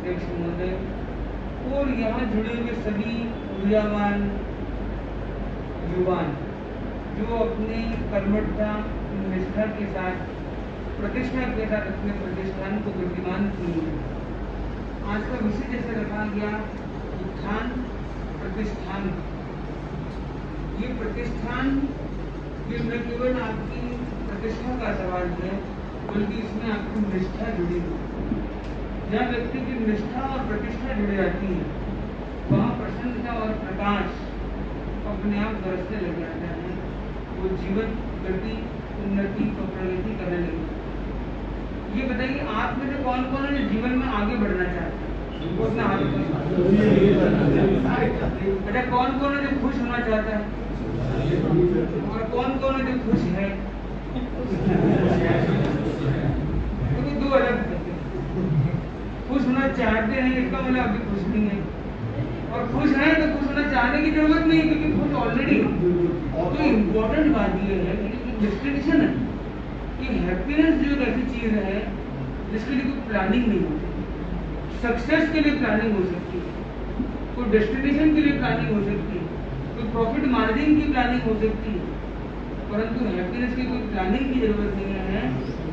अध्यक्ष महोदय और यहाँ जुड़े हुए सभी ऊर्जावान युवान जो अपने कर्मठता निष्ठा के साथ प्रतिष्ठा के साथ अपने प्रतिष्ठान को गतिमान किए हैं। आज का विषय जैसे रखा गया उत्थान प्रतिष्ठान। ये प्रतिष्ठान ये न केवल आपकी प्रतिष्ठा का सवाल है बल्कि इसमें आपकी निष्ठा जुड़ी है। जहाँ व्यक्ति की निष्ठा और प्रतिष्ठा जुड़ जाती है वहाँ प्रसन्नता और प्रकाश अपने आप बरसने लग जाता है। वो जीवन गति उन्नति और प्रगति करने लगे। ये बताइए आप में से कौन कौन है जो जीवन में आगे बढ़ना चाहते हैं? वो अपना हाथ अच्छा, कौन कौन है जो खुश होना चाहता है और कौन कौन है जो खुश है? तो दो अलग खुश होना चाहते हैं इसका मतलब अभी खुश नहीं है और खुश है तो खुश होना चाहने की जरूरत नहीं क्योंकि खुश ऑलरेडी है। तो इम्पोर्टेंट बात यह है कि डिस्टिंक्शन है कि हैप्पीनेस जो एक ऐसी चीज है जिसके लिए कोई प्लानिंग नहीं होती। सक्सेस के लिए प्लानिंग हो सकती है, कोई डेस्टिनेशन के लिए प्लानिंग हो सकती है, कोई प्रॉफिट मार्जिन की प्लानिंग हो सकती है, परंतु हैप्पीनेस की कोई प्लानिंग की जरूरत नहीं है।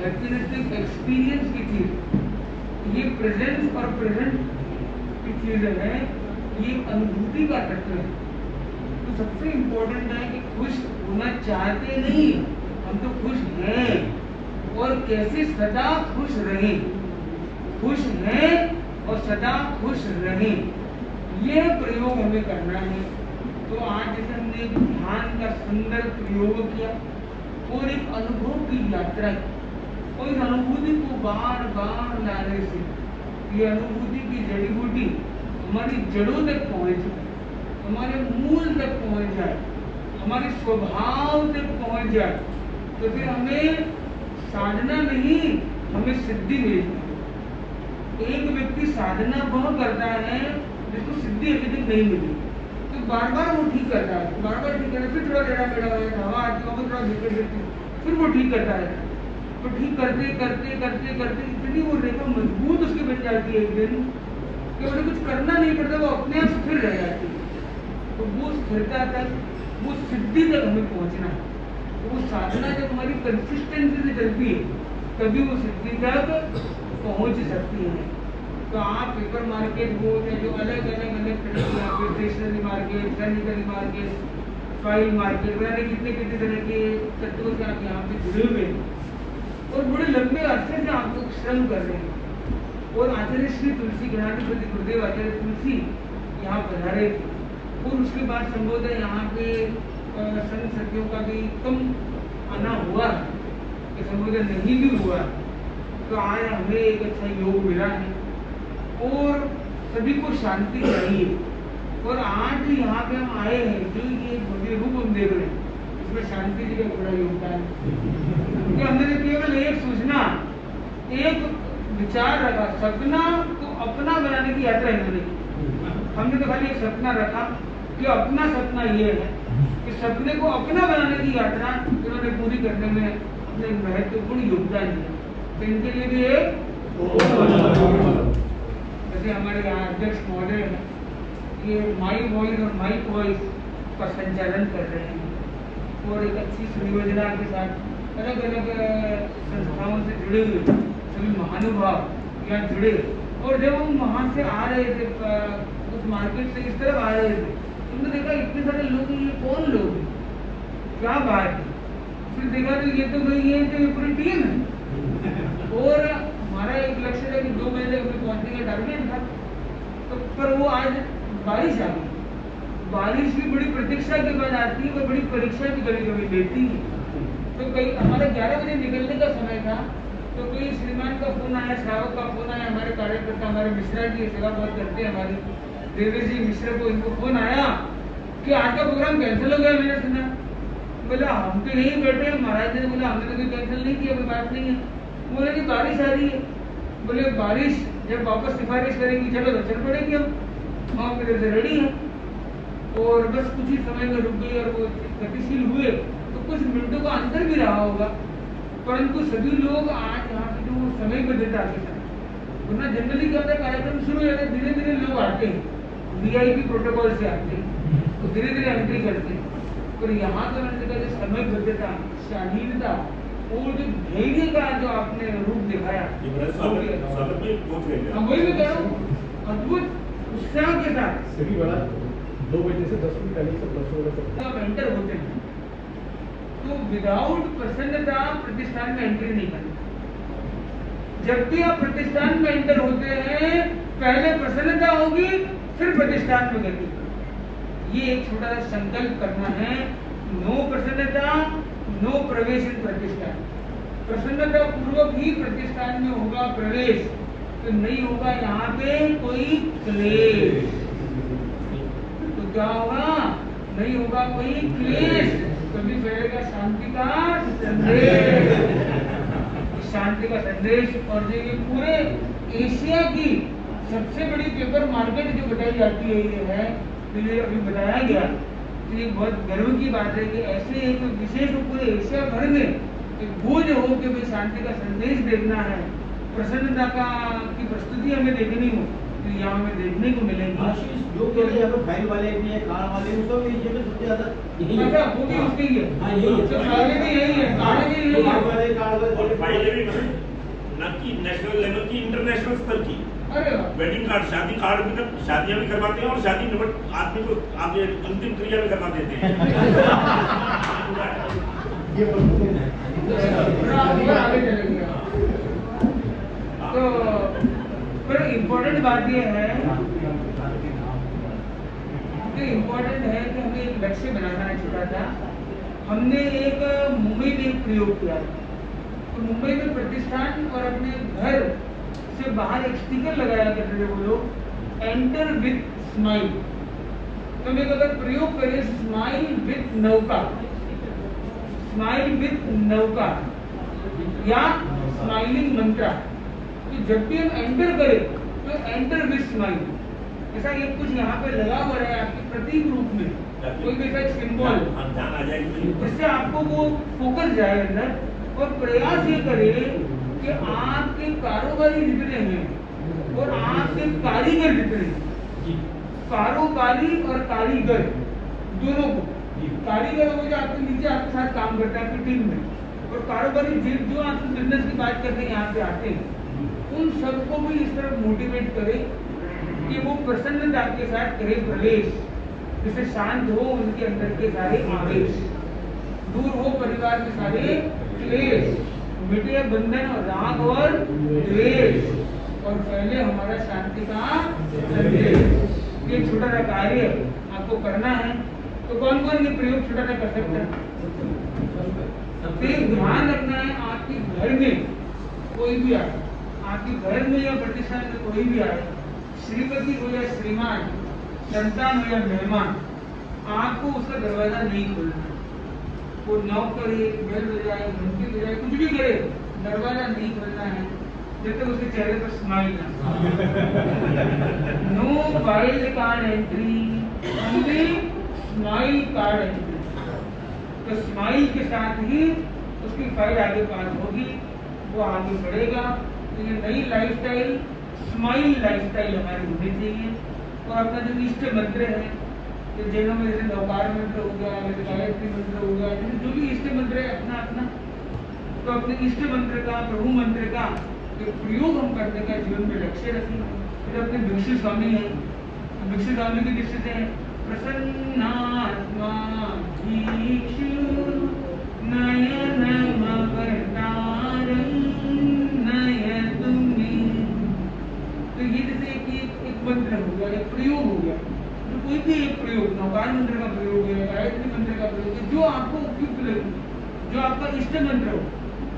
हैप्पीनेस तो एक एक्सपीरियंस की चीज, ये प्रेजेंस और प्रेजेंट की चीज है, ये अनुभूति का तत्व है। तो सबसे इम्पोर्टेंट है कि खुश होना चाहते नहीं, हम तो खुश हैं और कैसे सदा खुश रहें। खुश हैं और सदा खुश रहें, यह प्रयोग हमें करना है। तो आज जैसे हमने ध्यान का सुंदर प्रयोग किया और एक अनुभव की यात्रा की और इस अनुभूति को बार बार लाने से ये अनुभूति की जड़ी बूटी हमारी जड़ों तक पहुंच जाए, हमारे मूल तक पहुंच जाए, हमारे स्वभाव तक पहुंच जाए, तो फिर हमें साधना नहीं हमें सिद्धि मिलती है। एक व्यक्ति साधना वह करता है जिसको सिद्धि अभी तक नहीं मिली, तो बार बार वो ठीक करता है, बार बार ठीक करता है, फिर थोड़ा टेढ़ा मेढ़ा हो जाता है, हवा आती है थोड़ा झुके झुके, फिर वो ठीक करता है। तो ठीक करते करते करते करते इतनी वो रेखा मजबूत उसकी बन जाती है एक दिन कि उन्हें कुछ करना नहीं पड़ता, वो अपने आप स्थिर रह जाती है। तो वो स्थिरता तक, वो सिद्धि तक हमें पहुंचना है। तो वो साधना जब हमारी कंसिस्टेंसी से चलती है तभी वो सिद्धि तक पहुंच सकती है। तो आप पेपर मार्केट हो या जो अलग अलग अलग तरह के यहाँ पे stationery market, sanitary market, file market, मैंने कितने कितने तरह के तत्वों से आप यहाँ पे जुड़े हुए हैं और बड़े लंबे अरसे से आप लोग श्रम कर रहे हैं। और आचार्य श्री तुलसी ज्ञानाधिपति गुरुदेव आचार्य तुलसी यहाँ पधारे और उसके बाद संबोधन यहाँ पे संत सखियों का भी कम आना हुआ कि संबोधन नहीं भी हुआ। तो आज हमें एक अच्छा योग मिला है और सभी को शांति चाहिए। और आज यहाँ पे हम आए हैं जो ये भव्य रूप हम देख रहे हैं इसमें शांति जी का बड़ा योगदान है। कि हमने केवल एक सूचना, एक विचार रखा, सपना को अपना बनाने की यात्रा इन्होंने की। हमने तो खाली एक सपना रखा कि अपना सपना ये है कि सपने को अपना बनाने की यात्रा इन्होंने पूरी करने में अपने महत्वपूर्ण योगदान दिया। तो इनके लिए भी एक जैसे हमारे यहाँ अध्यक्ष महोदय हैं, ये माई वॉइस और माइक वॉइस का संचालन कर रहे हैं और एक अच्छी संयोजना के साथ अलग अलग संस्थाओं से जुड़े हुए सभी महानुभाव यहाँ जुड़े। और जब हम वहाँ से आ रहे थे उस मार्केट से इस तरफ आ रहे थे, तुमने देखा इतने सारे लोग, ये कौन लोग हैं, क्या बात है। फिर देखा तो ये तो भाई ये तो पूरी टीम है और हमारा एक लक्ष्य था कि 2 बजे तक हमें पहुँचने का टारगेट था। तो पर वो आज बारिश आ गई। बारिश भी बड़ी प्रतीक्षा के बाद आती है और बड़ी परीक्षा भी कभी कभी लेती है। तो कई हमारा 11 बजे निकलने का समय था तो कोई श्रीमान का फोन आया, श्रावक का फोन आया, हमारे कार्यकर्ता हमारे मिश्रा की सेवा बहुत करते हैं हमारे देवेश जी मिश्रा को, इनको फोन आया कि आज का प्रोग्राम कैंसिल हो गया। मैंने सुना, बोला हम तो यहीं बैठे हैं। महाराज ने बोला हमने तो कोई कैंसिल नहीं किया, कोई बात नहीं है। बोले कि बारिश आ रही है। बोले बारिश जब वापस सिफारिश करेंगी चलो तो चल पड़ेगी, हम मेरे से रेडी हैं। और बस कुछ ही समय में रुक गई और वो गतिशील हुए तो कुछ मिनटों का अंतर भी रहा होगा, परंतु सभी लोग आज यहाँ पे जो समय बद्धता के साथ वरना जनरली क्या होता है, कार्यक्रम शुरू हो जाता है, धीरे धीरे लोग आते हैं, वीआईपी प्रोटोकॉल से आते हैं, तो धीरे धीरे एंट्री करते हैं। और यहाँ तो मैंने देखा जो समयबद्धता, शालीनता और जो धैर्य का जो आपने रूप दिखाया, वही मैं कह रहा हूँ, अद्भुत उत्साह के साथ। 2 बजे से 10 मिनट पहले सब दर्शकों का आप एंटर होते हैं तो विदाउट प्रसन्नता प्रतिष्ठान में एंट्री नहीं करनी। जब भी आप प्रतिष्ठान में एंटर होते हैं, पहले प्रसन्नता होगी, फिर प्रतिष्ठान में गति। ये एक छोटा सा संकल्प करना है, नो प्रसन्नता, नो प्रवेश इन प्रतिष्ठान। प्रसन्नता पूर्वक ही प्रतिष्ठान में होगा प्रवेश, तो नहीं होगा यहाँ पे कोई क्लेश। तो क्या होगा? नहीं होगा कोई क्लेश, कभी फैलेगा शांति का संदेश। शांति का संदेश। और जो ये पूरे एशिया की सबसे बड़ी पेपर मार्केट जो बताई जाती है, ये है, तो ये अभी बताया गया, तो ये बहुत गर्व की बात है कि ऐसे एक विशेष पूरे एशिया भर में एक बोझ हो कि भाई शांति का संदेश देखना है, प्रसन्नता का की प्रस्तुति हमें देखनी हो, तो यहाँ हमें देखने को मिलेगी। जो फाइल वाले भी है, कार वाले भी, सब ये में सबसे ज्यादा वो भी उसकी है। हाँ, यही है। तो फाइलें भी यही है, कार भी यही है। और फाइलें भी न कि नेशनल लेवल की, इंटरनेशनल स्तर की। अरे वाह। वेडिंग कार्ड, शादी कार्ड भी, शादियां भी करवाते हैं और शादी निबट आदमी को आप अंतिम क्रिया भी करवा देते हैं। ये आगे चलेंगे। तो पर इम्पोर्टेंट बात यह है कि इम्पोर्टेंट है कि हमें एक लक्ष्य बनाना है छोटा सा। हमने एक मुंबई में एक प्रयोग किया, तो मुंबई में प्रतिष्ठान और अपने घर से बाहर एक स्टिकर लगाया करते थे वो लोग, एंटर विथ स्माइल। तो हम एक अगर प्रयोग करें, स्माइल विथ नौका, स्माइल विथ नौका या स्माइलिंग मंत्रा, तो जब भी हम एंटर करें तो एंटर विथ स्माइल, ऐसा ये कुछ यहाँ पे लगा हुआ है आपके प्रतीक रूप में, कोई भी ऐसा सिंबल, जिससे आपको वो फोकस जाए अंदर। और प्रयास ये करें कि आपके कारोबारी जितने हैं और आपके कारीगर जितने हैं, कारोबारी और कारीगर दोनों को, कारीगर वो जो आपके नीचे आपके साथ काम करता है आपकी टीम में, और कारोबारी जो आपके बिजनेस की बात करते हैं यहाँ पे आते हैं, उन सबको भी इस तरह मोटिवेट करें कि वो प्रसन्नता के साथ करें प्रवेश, जिससे शांत हो उनके अंदर के सारे आवेश, दूर हो परिवार के सारे क्लेश, मिटे बंधन और राग और द्वेष, और पहले हमारा शांति का संदेश। ये छोटा सा कार्य आपको करना है। तो कौन कौन ये प्रयोग छोटा सा कर सकता है? ध्यान रखना है, आपके घर में कोई भी आए, आपके घर में या प्रतिष्ठान में कोई भी आए, श्रीपति हो या श्रीमान, संतान हो या मेहमान, आपको उसका दरवाजा नहीं खोलना। वो नॉक करे, बेल बजाए, घंटी बजाए, कुछ भी करे, दरवाजा नहीं खोलना है जब तक उसके चेहरे पर स्माइल ना। No wild card entry, only smile card entry. तो स्माइल के साथ ही उसकी फाइल आगे पास होगी, वो आगे बढ़ेगा। तो ये नई लाइफस्टाइल, स्माइल लाइफस्टाइल हमारी होनी चाहिए। और अपना जो इष्ट मंत्र है, तो जैनों में जैसे नौकार मंत्र हो गया, जैसे गायत्री मंत्र हो गया, जैसे जो भी इष्ट मंत्र है अपना अपना, तो अपने इष्ट मंत्र का, प्रभु मंत्र का जो प्रयोग हम करने का जीवन में लक्ष्य रखें। फिर अपने भिक्षु स्वामी है, भिक्षु स्वामी की दृष्टि से प्रसन्नात्मा भिक्षु नयनम अवतारं नयतु मे। तो ये जैसे एक मंत्र हो गया, एक प्रयोग हो गया। तो कोई भी एक प्रयोग, नौकार मंत्र का प्रयोग है, गायत्री मंत्र का प्रयोग है, जो आपको उपयुक्त लगे, जो आपका इष्ट मंत्र हो,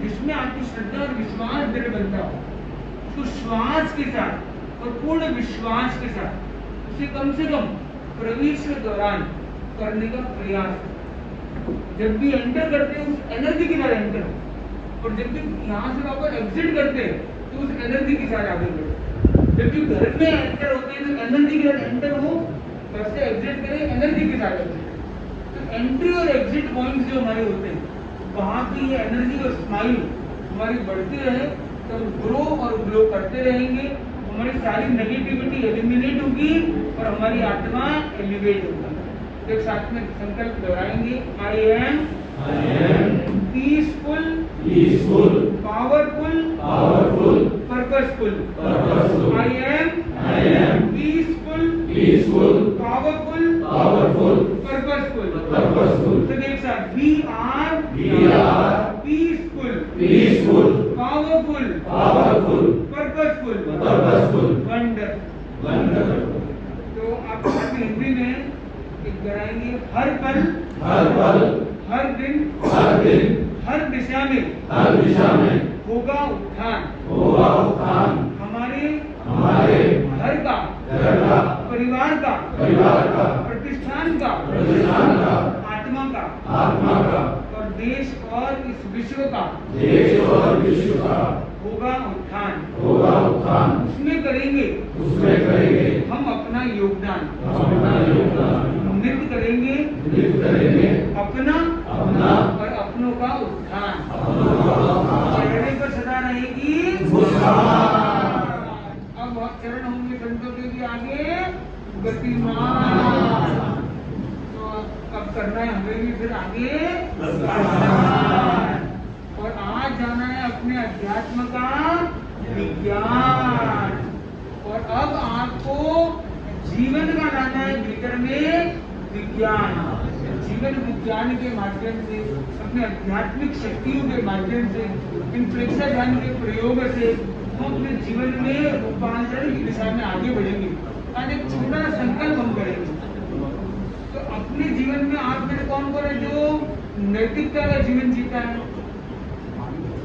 जिसमें आपकी श्रद्धा और विश्वास दृढ़ बनता हो, तो श्वास के साथ और पूर्ण विश्वास के साथ उसे कम से कम प्रवेश के दौरान करने का प्रयास। जब भी एंटर करते हैं उस एनर्जी के साथ एंटर हो, और जब भी यहाँ से वापस एग्जिट करते हैं तो उस एनर्जी के साथ आगे बढ़ो। जब भी घर में एंटर होते हैं तो एनर्जी के साथ एंटर हो, घर से एग्जिट करें एनर्जी के साथ एग्जिट। तो एंट्री और एग्जिट पॉइंट जो हमारे होते हैं, वहाँ की ये एनर्जी और स्माइल हमारी बढ़ती रहे, तो हम ग्रो और ग्लो करते रहेंगे, हमारी सारी नेगेटिविटी एलिमिनेट होगी और हमारी आत्मा एलिवेट होगी। एक साथ में संकल्प दोहराएंगे, I am peaceful, powerful, purposeful. I am peaceful, powerful, purposeful. तो एक साथ, we are peaceful, powerful, purposeful, wonderful. तो आप हिंदी में एक कराएंगे, हर पल, हर दिन, हर दिशा में होगा उत्थान, हमारे घर का, परिवार का, प्रतिष्ठान का, आत्मा का और देश और इस विश्व का होगा उत्थान। उसमें करेंगे हम अपना योगदान, नृत्य करेंगे अपना और अपनों का उत्थान। चढ़ने पर सदा रहेगी। अब चरण होंगे संतों के भी आगे गतिमान। तो अब करना है हमें भी फिर आगे और आज जाना है अपने अध्यात्म का विज्ञान। और अब आपको जीवन का लाना है भीतर में विज्ञान। जीवन विज्ञान के माध्यम से, अपने आध्यात्मिक शक्तियों के माध्यम से, इन प्रेक्षा ध्यान के प्रयोग से हम अपने जीवन में रूपांतरण की दिशा में आगे बढ़ेंगे। आज एक छोटा संकल्प हम करेंगे। तो अपने जीवन में आप मेरे कौन है जो नैतिकता का जीवन जीता है,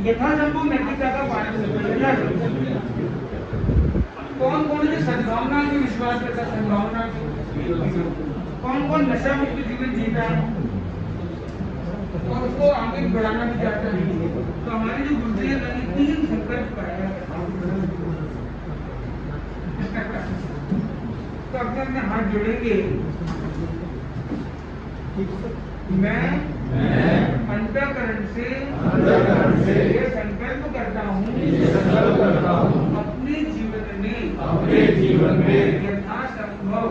यथासंभव नैतिकता का पालन करता है। कौन जो सद्भावना में विश्वास करता है, सद्भावना में कौन नशा मुक्त जीवन जीता है और उसको आगे बढ़ाना भी चाहता है। तो हमारे जो गुरुदेव ने 3 संकल्प कराया। तो अपने हाथ जोड़ेंगे। मैं अंतःकरण से ये संकल्प करता हूँ अपने जीवन में यथासंभव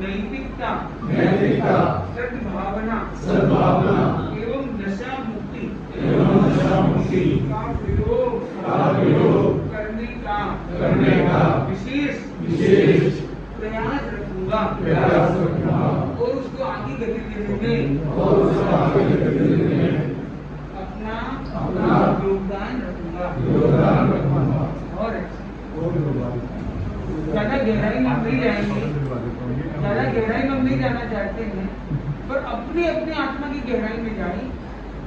नैतिकता, सद्भावना एवं नशा मुक्ति का प्रयोग करने का विशेष प्रयास रखूंगा और उसको आगे गति देने में अपना योगदान रखूंगा। और ज्यादा गहराई में हम नहीं जाएंगे, ज्यादा गहराई में हम नहीं जाना चाहते हैं, पर अपने आत्मा की गहराई में जाएं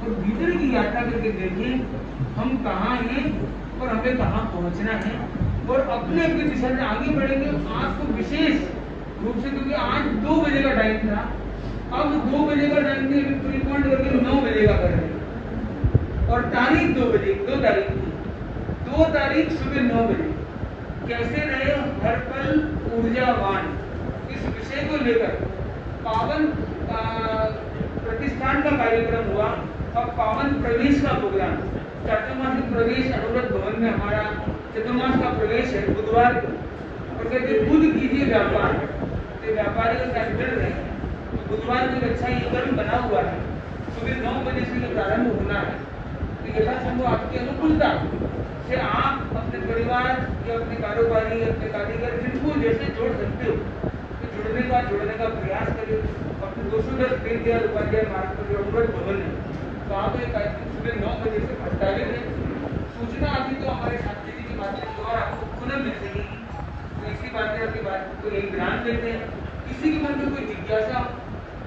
और भीतर की यात्रा करके देखें हम कहाँ हैं और हमें कहाँ पहुँचना है और अपने दिशा में आगे बढ़ेंगे। आज को विशेष रूप से, क्योंकि आज 2 बजे का टाइम था, अब 2 बजे का टाइम नहीं, अभी प्रीपॉइंट करके 9 बजे का कर रहे हैं और तारीख 2 तारीख थी, 2 तारीख सुबह 9 बजे। कैसे रहे हर पल ऊर्जावान, इस विषय को लेकर पावन प्रतिष्ठान का कार्यक्रम हुआ और पावन प्रवेश का प्रोग्राम, चतुर्मासिक प्रवेश अनुव्रत भवन में हमारा चतुर्मास का प्रवेश है बुधवार को। और कहते खुद कीजिए व्यापार, तो व्यापारी के साथ जुड़ रहे हैं। तो बुधवार को अच्छा ये कर्म बना हुआ है, सुबह 9 बजे से ये प्रारंभ होना है। तो यथासंभव आपकी अनुकूलता से आप अपने परिवार या अपने कारोबारी या अपने कारीगर जिनको जैसे जोड़ सकते हो तो जोड़ने का प्रयास करिए। अपने 210 दीनदयाल उपाध्याय मार्ग पर जो अनुव्रत भवन है, तो आप एक कार्यक्रम सुबह 9 बजे से प्रस्तावित है। सूचना अभी तो हमारे छात्र जी के माध्यम से और आपको पुनः मिल सकेगी। तो इसी बात आपकी बात को एक ध्यान देते हैं। किसी के मन में कोई जिज्ञासा हो,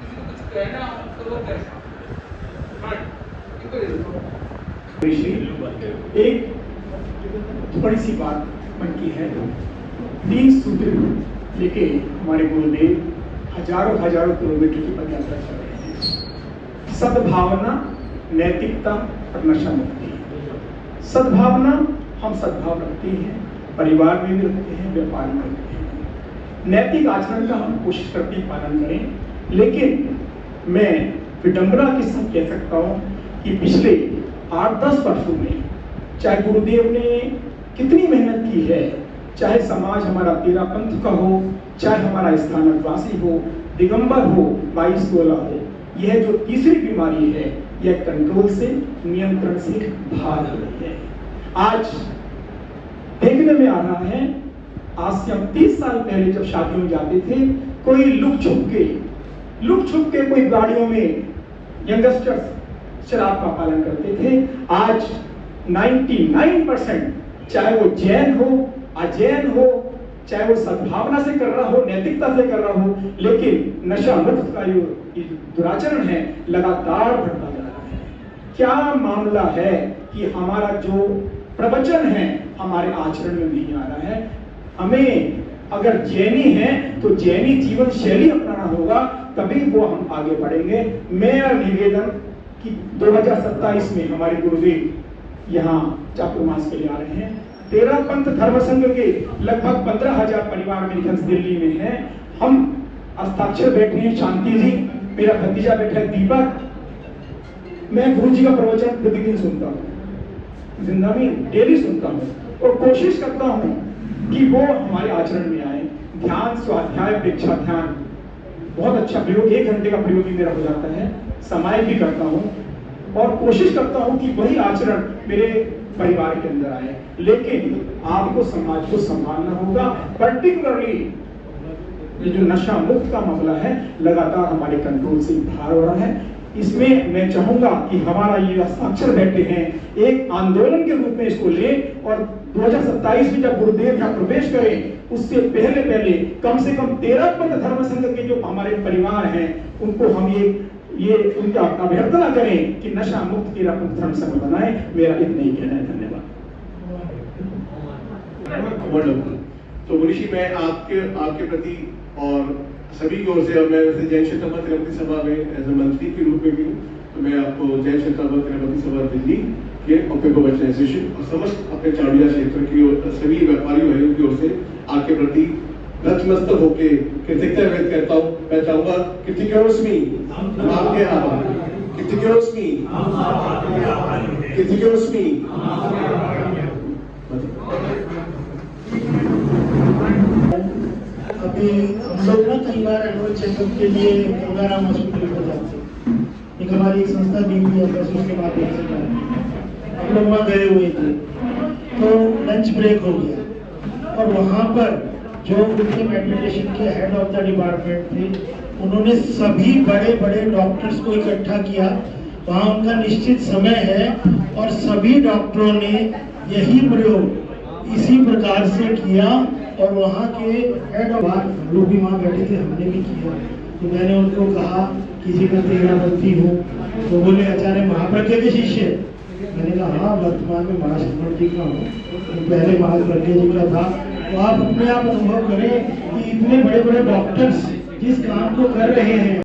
किसी को कुछ कहना हो तो वो कैसा। एक बड़ी सी बात मन की है। 3 सूत्र लेके हमारे गुरुदेव हजारों किलोमीटर की पदयात्रा चल रहे हैं। सद्भावना, नैतिकता और नशा मुक्ति। सद्भावना, हम सद्भाव रखते हैं, परिवार में भी रखते हैं, व्यापार में रखते हैं। नैतिक आचरण का हम कोशिश करते हैं पालन करें, लेकिन मैं विडंबना के साथ कह सकता हूँ कि पिछले 8-10 वर्षों में चाहे गुरुदेव ने कितनी मेहनत की है, चाहे समाज हमारा तेरा पंथ का हो, चाहे हमारा स्थानकवासी हो, दिगंबर हो, 22-16 हो, यह जो तीसरी बीमारी है यह कंट्रोल से, नियंत्रण से भाग रही है। आज देखने में आ रहा है, आज से हम 30 साल पहले जब शादियों में जाते थे, कोई लुक छुप के कोई गाड़ियों में यंगस्टर्स शराब का पालन करते थे। आज 99% चाहे वो जैन हो, अजैन हो, चाहे वो सद्भावना से कर रहा हो, नैतिकता से कर रहा हो, लेकिन नशा मुक्त का जो दुराचरण है लगातार बढ़ता जा रहा है। क्या मामला है कि हमारा जो प्रवचन है हमारे आचरण में नहीं आ रहा है? हमें अगर जैनी है तो जैनी जीवन शैली अपनाना होगा, तभी वो हम आगे बढ़ेंगे। मेरा निवेदन कि 2027 में हमारे गुरुदेव यहाँ चातुर्मास के लिए आ रहे हैं। 13 पंथ धर्म संघ के लगभग 15,000 परिवार मेरे दिल्ली में है। हम हस्ताक्षर बैठे हैं, शांति जी, मेरा भतीजा बैठा है दीपक। मैं गुरु जी का प्रवचन प्रतिदिन सुनता हूँ, जिंदा में डेली सुनता हूँ और कोशिश करता हूँ कि वो हमारे आचरण में आए। ध्यान, स्वाध्याय, प्रेक्षा ध्यान बहुत अच्छा प्रयोग, 1 घंटे का प्रयोग भी मेरा हो जाता है। समय भी करता हूँ और कोशिश करता हूँ कि वही आचरण मेरे परिवार के अंदर आए। लेकिन आपको समाज को संभालना होगा। पर्टिकुलरली ये जो नशा मुक्त का मामला है लगातार हमारे कंट्रोल से बाहर हो रहा है। इसमें मैं चाहूंगा कि हमारा ये हस्ताक्षर बैठे हैं, एक आंदोलन के रूप में इसको ले और 2027 में जब गुरुदेव यहाँ प्रवेश करें उससे पहले कम से कम 13 पंथ धर्म संघ के जो हमारे परिवार हैं उनको हम ये उनका अभ्यर्थना करें कि नशा मुक्त 13 पंथ धर्म संघ बनाए। मेरा इतना ही कहना है। धन्यवाद। तो मुनीषी, मैं आपके प्रति और सभी की ओर से, और मैं वैसे जैन क्षेत्र तिरुपति सभा में एज ए मंत्री के रूप में भी हूँ, तो मैं आपको जैन क्षेत्र तिरुपति सभा दिल्ली के ऑक्यूपेबल एसोसिएशन और समस्त अपने चाड़िया क्षेत्र की ओर सभी व्यापारी भाइयों की ओर से आपके प्रति नतमस्तक होके कृतज्ञता व्यक्त करता हूँ। मैं चाहूंगा कितिक्योस्मी आपके आभार, कितिक्योस्मी कितिक्योस्मी। अभी हम लोग ना कई बार एनुअल चेकअप के लिए गंगाराम हॉस्पिटल को जाते हैं। एक हमारी एक संस्था दी हुई है, उसके माध्यम से हम लोग वहाँ गए हुए थे, तो लंच ब्रेक हो गया और वहाँ पर जो उनके मेडिटेशन के हेड ऑफ द डिपार्टमेंट थे, उन्होंने सभी बड़े बड़े डॉक्टर्स को इकट्ठा किया। वहाँ उनका निश्चित समय है और सभी डॉक्टरों ने यही प्रयोग इसी प्रकार से किया और वहाँ के हेड ऑफ लोग भी वहाँ बैठे थे, हमने भी किया। तो मैंने उनको कहा किसी का तेरा भक्ति हूँ, तो बोले आचार्य महाप्रज्ञ के शिष्य। मैंने कहा हाँ, वर्तमान में महाशंकर जी का हूँ, तो पहले महाप्रज्ञ जी का था। तो आप अपने आप अनुभव करें कि इतने बड़े बड़े डॉक्टर्स जिस काम को कर रहे हैं